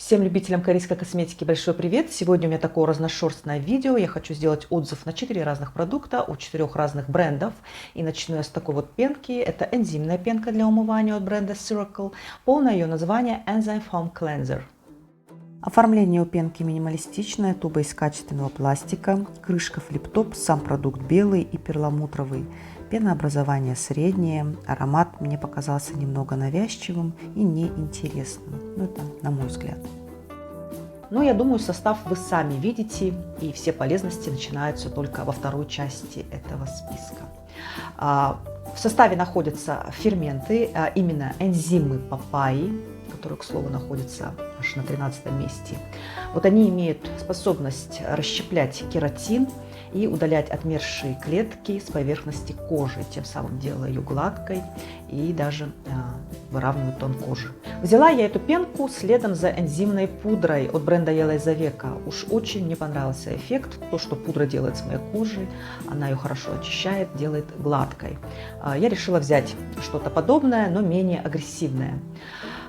Всем любителям корейской косметики большой привет! Сегодня у меня такое разношерстное видео. Я хочу сделать отзыв на 4 разных продукта у 4 разных брендов. И начну я с такой вот пенки. Это энзимная пенка для умывания от бренда Ciracle. Полное ее название Enzyme Foam Cleanser. Оформление у пенки минималистичное, туба из качественного пластика, крышка флип-топ, сам продукт белый и перламутровый. Пенообразование среднее, аромат мне показался немного навязчивым и неинтересным, ну это на мой взгляд. Но я думаю, состав вы сами видите, и все полезности начинаются только во второй части этого списка. В составе находятся ферменты, именно энзимы папайи, которые, к слову, находятся аж на 13 месте. Вот они имеют способность расщеплять кератин и удалять отмершие клетки с поверхности кожи, тем самым делая ее гладкой и даже выравнивая тон кожи. Взяла я эту пенку следом за энзимной пудрой от бренда Елизавека. Уж очень мне понравился эффект, то, что пудра делает с моей кожей, она ее хорошо очищает, делает гладкой. Я решила взять что-то подобное, но менее агрессивное.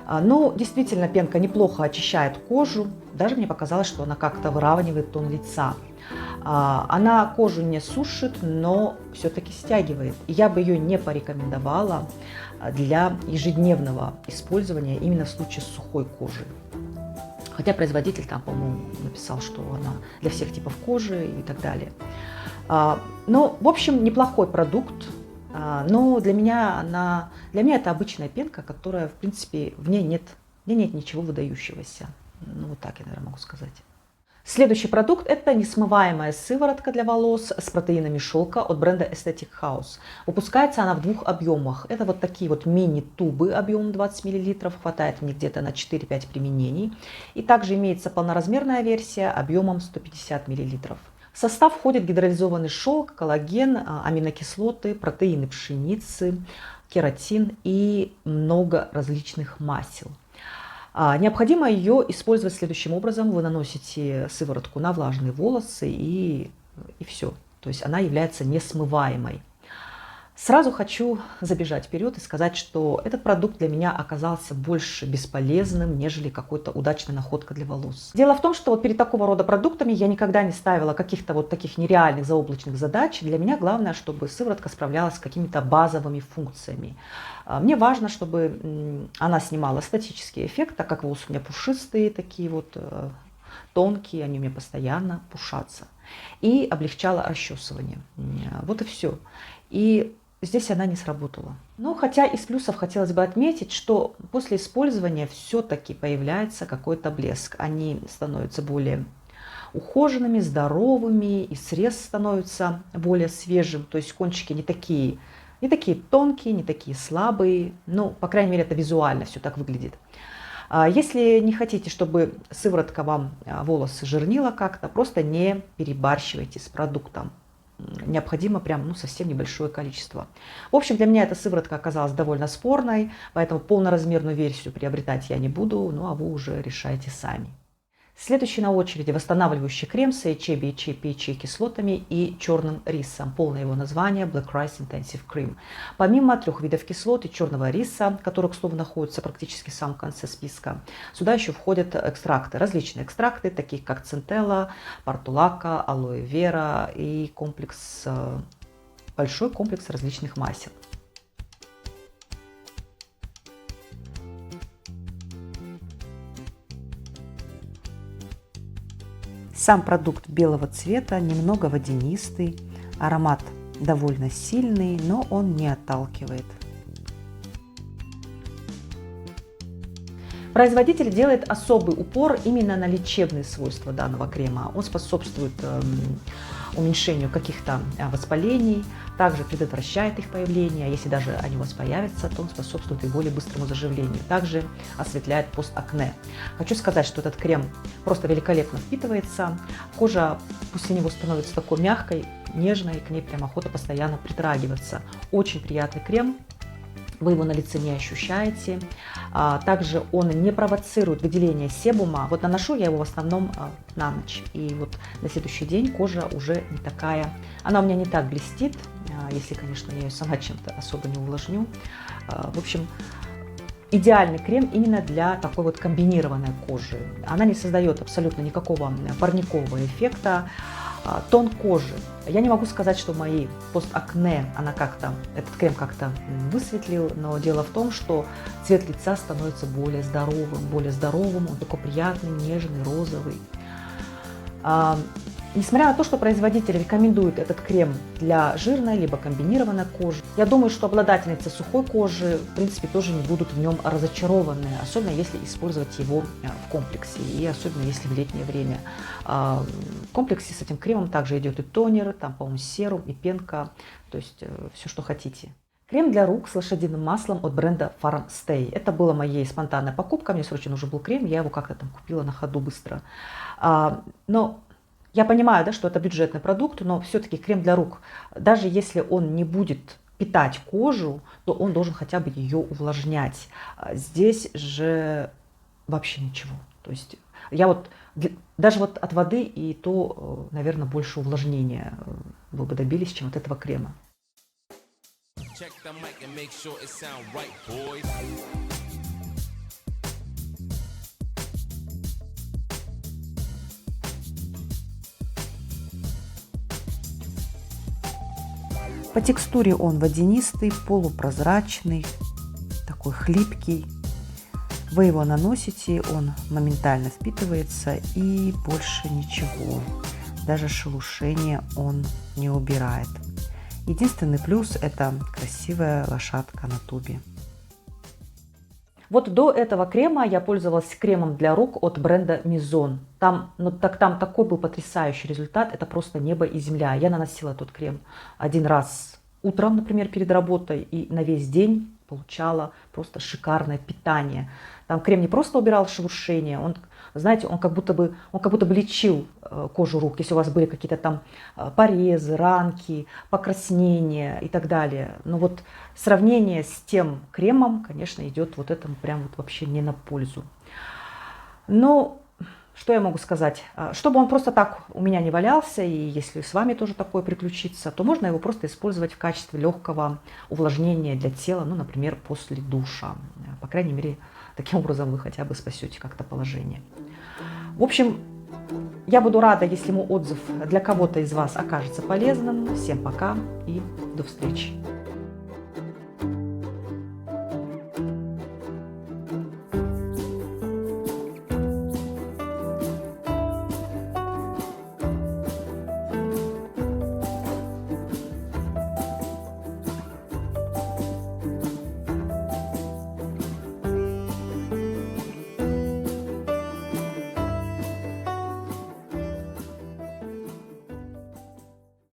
Но действительно пенка неплохо очищает кожу, даже мне показалось, что она как-то выравнивает тон лица. Она кожу не сушит, но все-таки стягивает. Я бы ее не порекомендовала для ежедневного использования именно в случае с сухой кожей. Хотя производитель там, по-моему, написал, что она для всех типов кожи и так далее. Но, в общем, неплохой продукт. Но для меня это обычная пенка, которая, в принципе, в ней нет ничего выдающегося. Ну, вот так я, наверное, могу сказать. Следующий продукт – это несмываемая сыворотка для волос с протеинами шелка от бренда Aesthetic House. Выпускается она в двух объемах. Это вот такие вот мини-тубы объемом 20 мл, хватает мне где-то на 4-5 применений. И также имеется полноразмерная версия объемом 150 мл. В состав входит гидролизованный шелк, коллаген, аминокислоты, протеины пшеницы, кератин и много различных масел. Необходимо ее использовать следующим образом. Вы наносите сыворотку на влажные волосы и все. То есть она является несмываемой. Сразу хочу забежать вперед и сказать, что этот продукт для меня оказался больше бесполезным, нежели какой-то удачной находкой для волос. Дело в том, что вот перед такого рода продуктами я никогда не ставила каких-то вот таких нереальных заоблачных задач. Для меня главное, чтобы сыворотка справлялась с какими-то базовыми функциями. Мне важно, чтобы она снимала статический эффект, так как волосы у меня пушистые, такие вот тонкие, они у меня постоянно пушатся. И облегчала расчесывание. Вот и все. И здесь она не сработала. Но хотя из плюсов хотелось бы отметить, что после использования все-таки появляется какой-то блеск. Они становятся более ухоженными, здоровыми, и срез становится более свежим. То есть кончики не такие тонкие, не такие слабые. Ну, по крайней мере, это визуально все так выглядит. Если не хотите, чтобы сыворотка вам волосы жирнила как-то, просто не перебарщивайте с продуктом. Необходимо прям совсем небольшое количество. В общем, для меня эта сыворотка оказалась довольно спорной, поэтому полноразмерную версию приобретать я не буду, ну а вы уже решайте сами. Следующий на очереди восстанавливающий крем с HA, BHA, PHA кислотами и черным рисом. Полное его название Black Rice Intensive Cream. Помимо 3 видов кислот и черного риса, который, к слову, находится практически в самом конце списка, сюда еще входят экстракты, различные экстракты, такие как центелла, портулака, алоэ вера и большой комплекс различных масел. Сам продукт белого цвета, немного водянистый, аромат довольно сильный, но он не отталкивает. Производитель делает особый упор именно на лечебные свойства данного крема. Он способствует уменьшению каких-то воспалений, также предотвращает их появление. Если даже они у вас появятся, то он способствует и более быстрому заживлению. Также осветляет постакне. Хочу сказать, что этот крем просто великолепно впитывается. Кожа после него становится такой мягкой, нежной, к ней прям охота постоянно притрагиваться. Очень приятный крем. Вы его на лице не ощущаете. Также он не провоцирует выделение себума. Вот наношу я его в основном на ночь. И вот на следующий день кожа уже не такая. Она у меня не так блестит, если, конечно, я ее сама чем-то особо не увлажню. В общем, идеальный крем именно для такой вот комбинированной кожи. Она не создает абсолютно никакого парникового эффекта. Тон кожи. Я не могу сказать, что мои постакне этот крем как-то высветлил, но дело в том, что цвет лица становится более здоровым, он такой приятный, нежный, розовый. Несмотря на то, что производитель рекомендует этот крем для жирной либо комбинированной кожи, я думаю, что обладательницы сухой кожи, в принципе, тоже не будут в нем разочарованы, особенно если использовать его в комплексе, и особенно если в летнее время. В комплексе с этим кремом также идет и тонер, там, по-моему, серум, и пенка, то есть все, что хотите. Крем для рук с лошадиным маслом от бренда Farm Stay. Это была моей спонтанной покупкой, мне срочно нужен был крем, я его как-то там купила на ходу быстро. Но я понимаю, да, что это бюджетный продукт, но все-таки крем для рук, даже если он не будет питать кожу, то он должен хотя бы ее увлажнять. Здесь же вообще ничего. То есть я вот даже вот от воды и то, наверное, больше увлажнения вы бы добились, чем от этого крема. По текстуре он водянистый, полупрозрачный, такой хлипкий. Вы его наносите, он моментально впитывается и больше ничего. Даже шелушение он не убирает. Единственный плюс – это красивая лошадка на тубе. Вот до этого крема я пользовалась кремом для рук от бренда Mizone. Там такой был потрясающий результат, это просто небо и земля. Я наносила этот крем один раз утром, например, перед работой, и на весь день получала просто шикарное питание. Там крем не просто убирал шелушение, он, знаете, он как будто бы лечил кожу рук, если у вас были какие-то там порезы, ранки, покраснения и так далее. Но вот сравнение с тем кремом, конечно, идет вот этому прям вот вообще не на пользу. Но что я могу сказать? Чтобы он просто так у меня не валялся, и если с вами тоже такое приключится, то можно его просто использовать в качестве легкого увлажнения для тела, ну, например, после душа. По крайней мере, таким образом вы хотя бы спасете как-то положение. В общем, я буду рада, если мой отзыв для кого-то из вас окажется полезным. Всем пока и до встречи.